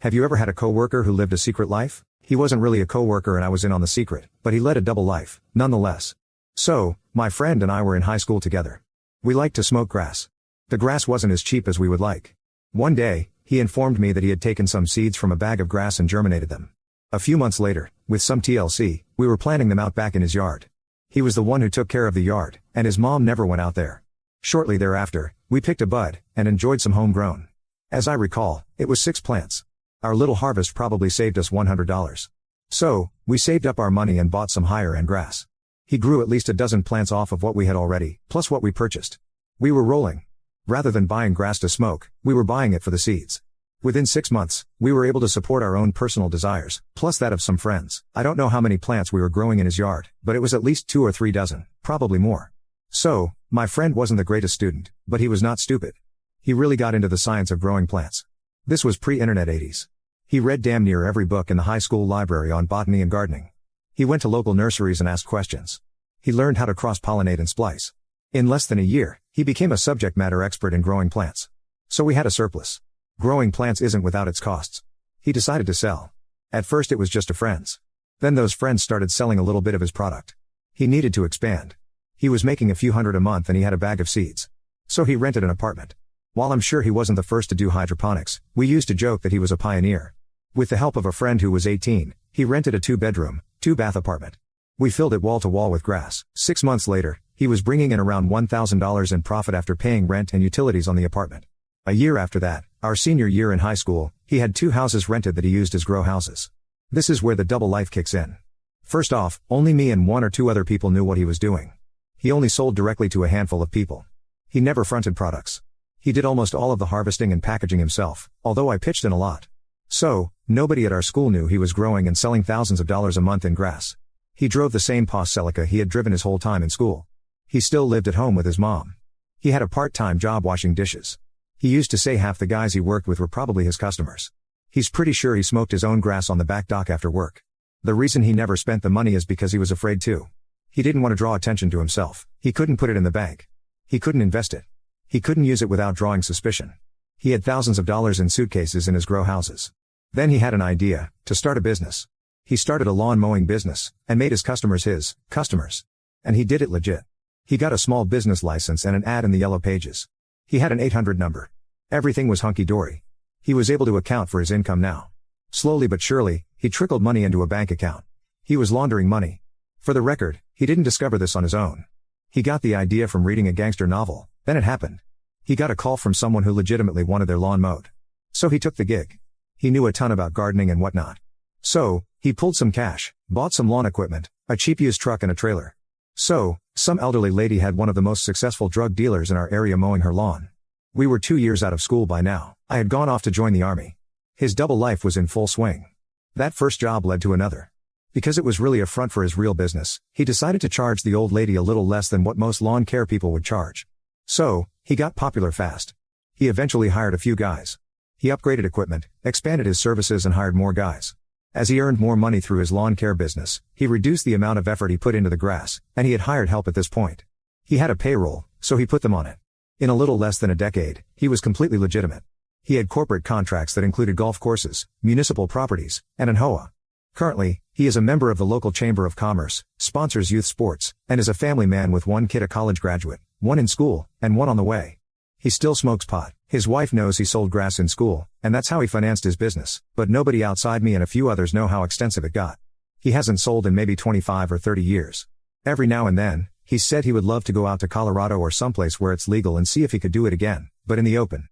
Have you ever had a coworker who lived a secret life? He wasn't really a coworker and I was in on the secret, but he led a double life, nonetheless. So, my friend and I were in high school together. We liked to smoke grass. The grass wasn't as cheap as we would like. One day, he informed me that he had taken some seeds from a bag of grass and germinated them. A few months later, with some TLC, we were planting them out back in his yard. He was the one who took care of the yard, and his mom never went out there. Shortly thereafter, we picked a bud, and enjoyed some homegrown. As I recall, it was 6 plants. Our little harvest probably saved us $100. So, we saved up our money and bought some higher-end grass. He grew at least a dozen plants off of what we had already, plus what we purchased. We were rolling. Rather than buying grass to smoke, we were buying it for the seeds. Within 6 months, we were able to support our own personal desires, plus that of some friends. I don't know how many plants we were growing in his yard, but it was at least 2 or 3 dozen, probably more. So, my friend wasn't the greatest student, but he was not stupid. He really got into the science of growing plants. This was pre-internet 80s. He read damn near every book in the high school library on botany and gardening. He went to local nurseries and asked questions. He learned how to cross-pollinate and splice. In less than a year, he became a subject matter expert in growing plants. So we had a surplus. Growing plants isn't without its costs. He decided to sell. At first it was just to friends. Then those friends started selling a little bit of his product. He needed to expand. He was making a few hundred a month and he had a bag of seeds. So he rented an apartment. While I'm sure he wasn't the first to do hydroponics, we used to joke that he was a pioneer. With the help of a friend who was 18, he rented a 2-bedroom, 2-bath apartment. We filled it wall to wall with grass. 6 months later, he was bringing in around $1,000 in profit after paying rent and utilities on the apartment. A year after that, our senior year in high school, he had 2 houses rented that he used as grow houses. This is where the double life kicks in. First off, only me and 1 or 2 other people knew what he was doing. He only sold directly to a handful of people. He never fronted products. He did almost all of the harvesting and packaging himself, although I pitched in a lot. So, nobody at our school knew he was growing and selling thousands of dollars a month in grass. He drove the same Porsche Celica he had driven his whole time in school. He still lived at home with his mom. He had a part-time job washing dishes. He used to say half the guys he worked with were probably his customers. He's pretty sure he smoked his own grass on the back dock after work. The reason he never spent the money is because he was afraid to. He didn't want to draw attention to himself. He couldn't put it in the bank. He couldn't invest it. He couldn't use it without drawing suspicion. He had thousands of dollars in suitcases in his grow houses. Then he had an idea, to start a business. He started a lawn mowing business, and made his customers his customers. And he did it legit. He got a small business license and an ad in the yellow pages. He had an 800 number. Everything was hunky-dory. He was able to account for his income now. Slowly but surely, he trickled money into a bank account. He was laundering money. For the record, he didn't discover this on his own. He got the idea from reading a gangster novel, then it happened. He got a call from someone who legitimately wanted their lawn mowed. So he took the gig. He knew a ton about gardening and whatnot. So, he pulled some cash, bought some lawn equipment, a cheap used truck and a trailer. So, some elderly lady had one of the most successful drug dealers in our area mowing her lawn. We were 2 years out of school by now. I had gone off to join the army. His double life was in full swing. That first job led to another. Because it was really a front for his real business, he decided to charge the old lady a little less than what most lawn care people would charge. So, he got popular fast. He eventually hired a few guys. He upgraded equipment, expanded his services and hired more guys. As he earned more money through his lawn care business, he reduced the amount of effort he put into the grass, and he had hired help at this point. He had a payroll, so he put them on it. In a little less than a decade, he was completely legitimate. He had corporate contracts that included golf courses, municipal properties, and an HOA. Currently, he is a member of the local Chamber of Commerce, sponsors youth sports, and is a family man with 1 kid, a college graduate, 1 in school, and 1 on the way. He still smokes pot. His wife knows he sold grass in school, and that's how he financed his business, but nobody outside me and a few others know how extensive it got. He hasn't sold in maybe 25 or 30 years. Every now and then, he said he would love to go out to Colorado or someplace where it's legal and see if he could do it again, but in the open.